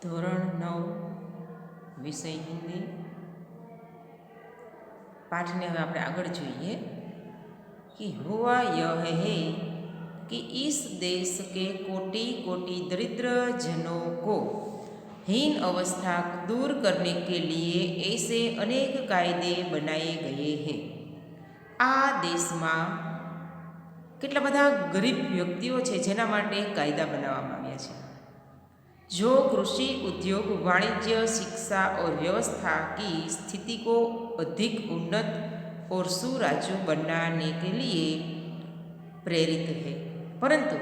ધોરણ 9 વિષય હિન્દી પાઠને હવે આપણે આગળ જોઈએ कि हुआ यह है कि इस देश के कोटि कोटि दरिद्र जनों को हीन अवस्था दूर करने के लिए ऐसे अनेक कायदे बनाए गए हैं। આ દેશમાં કેટલા બધા ગરીબ વ્યક્તિઓ છે જેના માટે કાયદા બનાવવામાં આવ્યા છે। जो कृषि उद्योग वाणिज्य शिक्षा और व्यवस्था की स्थिति को अधिक उन्नत और सुराजू बनाने के लिए प्रेरित है, परंतु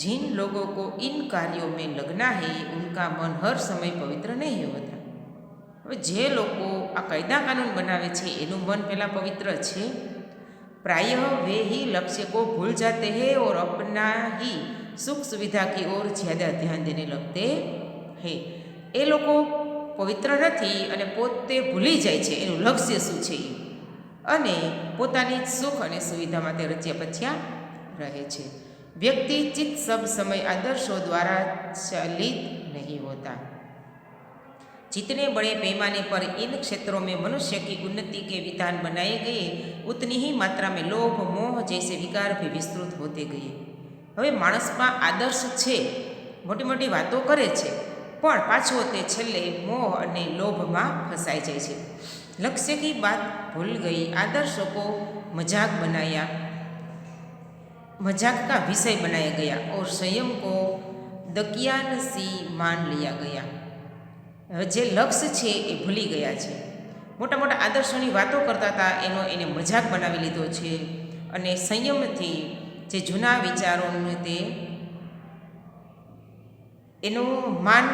जिन लोगों को इन कार्यों में लगना है उनका मन हर समय पवित्र नहीं होता। હવે જે લોકો આ કાયદા કાનૂન બનાવે છે એનું મન પહેલાં પવિત્ર છે। प्रायः वे ही लक्ष्य को भूल जाते हैं और अपना ही सुख सुविधा की ओर ज़्यादा ध्यान देने लगते हैं। એ લોકો પવિત્ર નથી અને પોતે ભૂલી જાય છે એનું લક્ષ્ય શું છે અને પોતાની સુખ અને સુવિધા માટે રચ્યા પચ્યા રહે છે। व्यक्ति चित सब समय आदर्शों द्वारा चालित नहीं होता। जितने बड़े पैमाने पर इन क्षेत्रों में मनुष्य की उन्नति के विधान बनाए गए उतनी ही मात्रा में लोभ मोह जैसे विकार भी विस्तृत होते गए। હવે માણસમાં આદર્શ છે, મોટી મોટી વાતો કરે છે, પણ પાછો તે છેલ્લે મોહ અને લોભમાં ફસાઈ જાય છે। લક્ષ્ય की बात भूल गई, आदर्शों को मजाक बनाया, मजाक का विषय बनाया गया और संयम को दकियान सी मान लिया गया। જે લક્ષ્ય છે એ ભૂલી ગયા છે, મોટા મોટા આદર્શોની વાતો કરતા હતા એને મજાક બનાવી લીધો છે અને સંયમથી જે જૂના વિચારોને તે એનું માન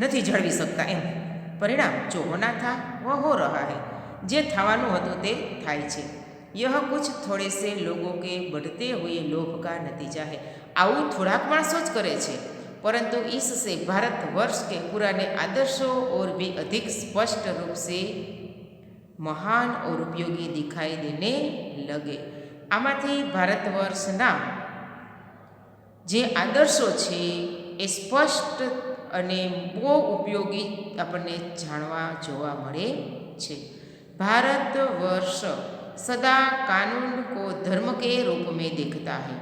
નથી જાળવી શકતા એમ। પરિણામ જો હોના થા વહ હો રહા હૈ, જે થવાનું હતું તે થાય છે। यह कुछ थोड़े से लोगों के बढ़ते हुए लोभ का नतीजा है। આવું થોડાક માણસો જ કરે છે, परंतु इससे भारतवर्ष के पुराने आदर्शों और भी अधिक स्पष्ट रूप से महान और उपयोगी दिखाई देने लगे। આમાંથી ભારતવર્ષના જે આદર્શો છે એ સ્પષ્ટ અને બહુ ઉપયોગી આપણને જાણવા જોવા મળે છે। ભારતवर्ष सदा कानून को धर्म के रूप में देखता है।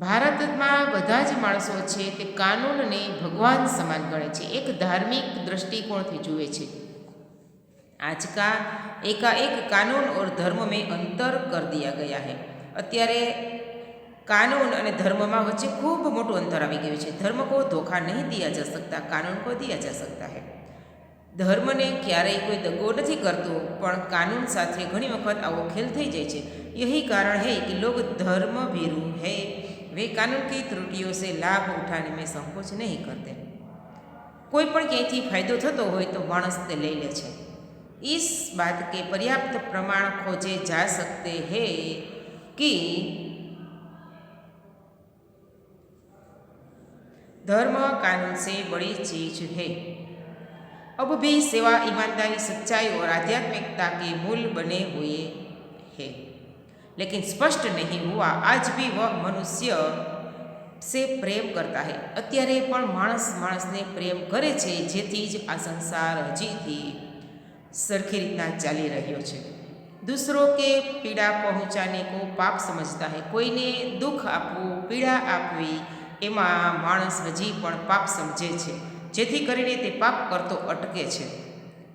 ભારતમાં બધા જ માણસો છે તે કાનૂનને ભગવાન સમાન ગણે છે, એક ધાર્મિક દૃષ્ટિકોણથી જુએ છે। आज का एकाएक कानून और धर्म में अंतर कर दिया गया है। અત્યારે कानून અને ધર્મમાં વચ્ચે ખૂબ મોટું અંતર આવી ગયું છે। ધર્મ को धोखा नहीं दिया जा सकता, कानून को दिया जा सकता है। ધર્મને ક્યારેય કોઈ દગો નથી કરતો, પણ કાનૂન સાથે ઘણી વખત આવો ખેલ થઈ જાય છે। यही कारण है कि लोग धर्म भीरू है, वे कानून की त्रुटियों से लाभ उठाने में संकोच नहीं करते। कोई पण क्यांयथी फायदो थतो होय तो माणस ते लई ले छे। इस बात के पर्याप्त प्रमाण खोजे जा सकते हैं कि धर्म कानून से बड़ी चीज है। अब भी सेवा ईमानदारी सच्चाई और आध्यात्मिकता के मूल बने हुए हैं, लेकिन स्पष्ट नहीं हुआ आज भी वह मनुष्य से प्रेम करता है। અત્યારે પણ માણસ માણસને પ્રેમ કરે છે, જેથી જ આ સંસાર હજીથી સરખી રીતના ચાલી રહ્યો છે। दूसरों के पीड़ा पहुँचाने को पाप समझता है। કોઈને દુઃખ આપવું, પીડા આપવી એમાં માણસ હજી પણ પાપ સમજે છે, જેથી કરીને તે પાપ કરતો અટકે છે।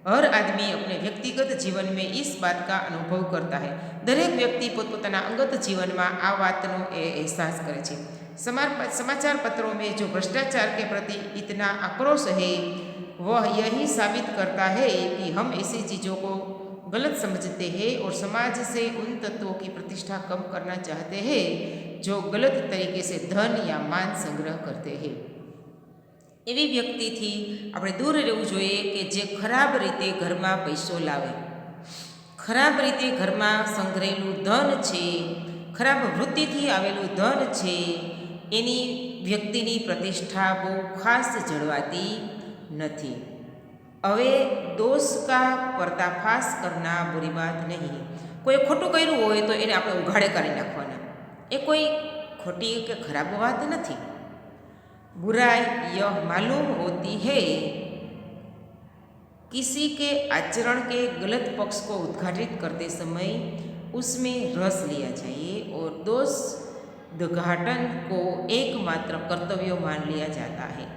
हर आदमी अपने व्यक्तिगत जीवन में इस बात का अनुभव करता है। दरेक व्यक्ति पोतपोताना अंगत जीवन में आ बातनो एहसास करे छे। समाचार पत्रों में जो भ्रष्टाचार के प्रति इतना आक्रोश है वह यही साबित करता है कि हम ऐसी चीज़ों को गलत समझते हैं और समाज से उन तत्वों की प्रतिष्ठा कम करना चाहते हैं जो गलत तरीके से धन या मान संग्रह करते हैं। એવી વ્યક્તિથી આપણે દૂર રહેવું જોઈએ કે જે ખરાબ રીતે ઘરમાં પૈસો લાવે, ખરાબ રીતે ઘરમાં સંગ્રહેલું ધન છે, ખરાબ વૃત્તિથી આવેલું ધન છે, એની વ્યક્તિની પ્રતિષ્ઠા બહુ ખાસ જળવાતી નથી। હવે દોષ કા પર્દાફાશ કરના બુરી બાત નહીં। કોઈ ખોટું કર્યું હોય તો એને આપણે ઉઘાડે કરી નાખવાના, એ કોઈ ખોટી કે ખરાબ વાત નથી। बुराई यह मालूम होती है किसी के आचरण के गलत पक्ष को उद्घाटित करते समय उसमें रस लिया चाहिए और दोष उद्घाटन को एकमात्र कर्तव्य मान लिया जाता है।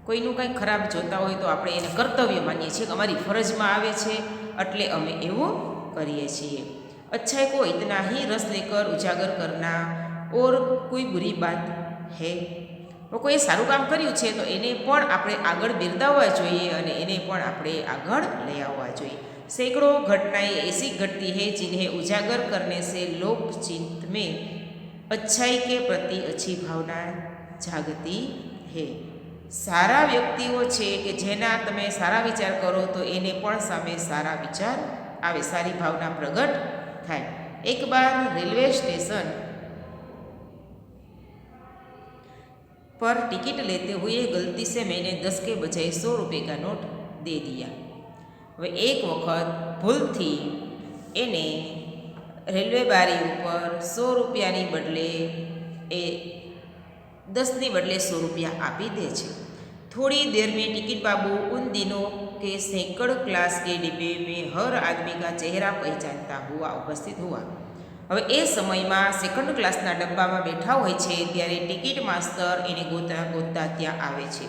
કોઈનું કંઈ ખરાબ જોતા હોય તો આપણે એને કર્તવ્ય માનીએ છીએ કે અમારી ફરજમાં આવે છે એટલે અમે એવું કરીએ છીએ। अच्छाई को इतना ही रस लेकर उजागर करना और कोई बुरी बात है કોઈએ સારું કામ કર્યું છે તો એને પણ આપણે આગળ બિરદાવવા જોઈએ અને એને પણ આપણે આગળ લઈ આવવા જોઈએ। सैकड़ों घटनाएं ऐसी घटती है जिन्हें उजागर करने से लोक चित्त में अच्छाई के प्रति अच्छी भावना जागती है। सारा व्यक्तिओ छे कि जेना तमे सारा विचार करो तो एने पण सामे सारा विचार आवे, सारी भावना प्रगट थाय। एक बार रेलवे स्टेशन पर टिकट लेते हुए गलती से मैंने 10 के बजाय 100 रुपये का नोट दे दिया। હવે એક વખત ભૂલથી એને રેલવે બારી ઉપર 100 રૂપિયાની બદલે એ 10ની બદલે 100 रुपया આપી દે છે। थोड़ी देर में टिकट बाबू उन दिनों के सैकड़ों क्लास के डिब्बे में हर आदमी का चेहरा पहचानता हुआ उपस्थित हुआ। હવે એ સમયમાં સેકન્ડ ક્લાસના ડબ્બામાં બેઠા હોય છે ત્યારે ટિકિટ માસ્ટર એને ગોતતા ગોતતા ત્યાં આવે છે।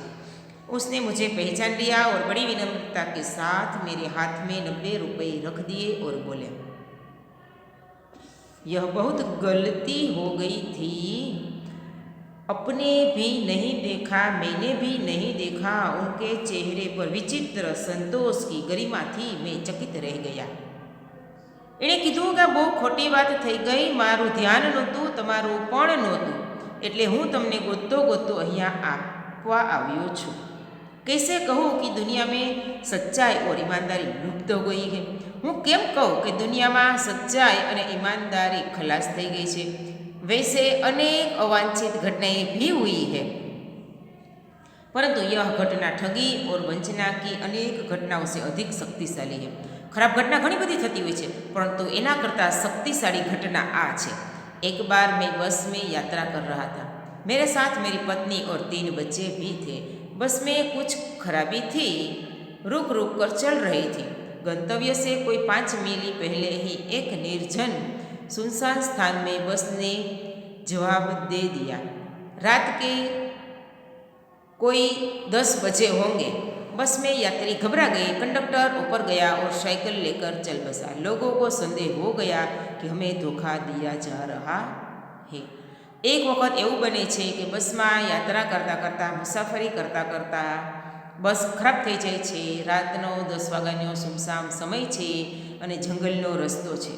उसने मुझे पहचान लिया और बड़ी विनम्रता के साथ मेरे हाथ में 90 रुपये रख दिए और बोले, यह बहुत गलती हो गई थी, अपने भी नहीं देखा, मैंने भी नहीं देखा। उनके चेहरे पर विचित्र संतोष की गरिमा थी। मैं चकित रह गया। एणे कीधुं के बहु खोटी बात थई गई, मारुं ध्यान नहोतुं, तमारुं पण नहोतुं, एटले हूँ तमने गोततो गोततो अहींया आपवा आव्यो छुं। कैसे कहूँ कि दुनिया में सच्चाई और ईमानदारी लुप्त हो गई है। हूँ केम कहूँ कि दुनिया में सच्चाई और ईमानदारी खलास थई गई है। वैसे अनेक अवांछित घटनाएं भी हुई है, परंतु यह घटना ठगी और वंचना की अनेक घटनाओं से अधिक शक्तिशाली है। खराब घटना घणी बधी थती हुई है, परंतु एना करता शक्तिशाली घटना आ छे। एक बार मैं बस में यात्रा कर रहा था। मेरे साथ मेरी पत्नी और 3 बच्चे भी थे। बस में कुछ खराबी थी, रुक रुक कर चल रही थी। गंतव्य से कोई 5 मील पहले ही एक निर्जन सुनसान स्थान में बस ने जवाब दे दिया। रात के कोई 10 बजे होंगे। बस में यात्री घबरा गए। कंडक्टर ऊपर गया और साइकिल लेकर चल बसा। लोगों को संदेह हो गया कि हमें धोखा दिया जा रहा है। एक वक्त एवं बने छे कि बस में यात्रा करता करता मुसाफरी करता करता बस खराब थई जाय छे। रातनो 10 वाग्यानो सुमसाम समय छे अने जंगलनो रस्तो छे।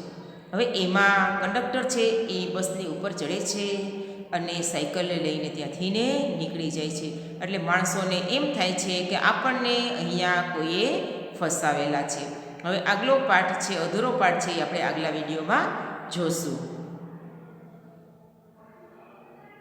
हवे एमां कंडक्टर छे ए बसनी ऊपर चढ़े छे अने साइकल लईने त्यांथी ने નીકળી જાય છે। એટલે માણસોને એમ થાય છે કે આપણને અહીંયા કોઈએ ફસાવેલા છે। હવે આગલો પાઠ છે, અધૂરો પાઠ છે, એ આપણે આગલા વિડીયોમાં જોશું।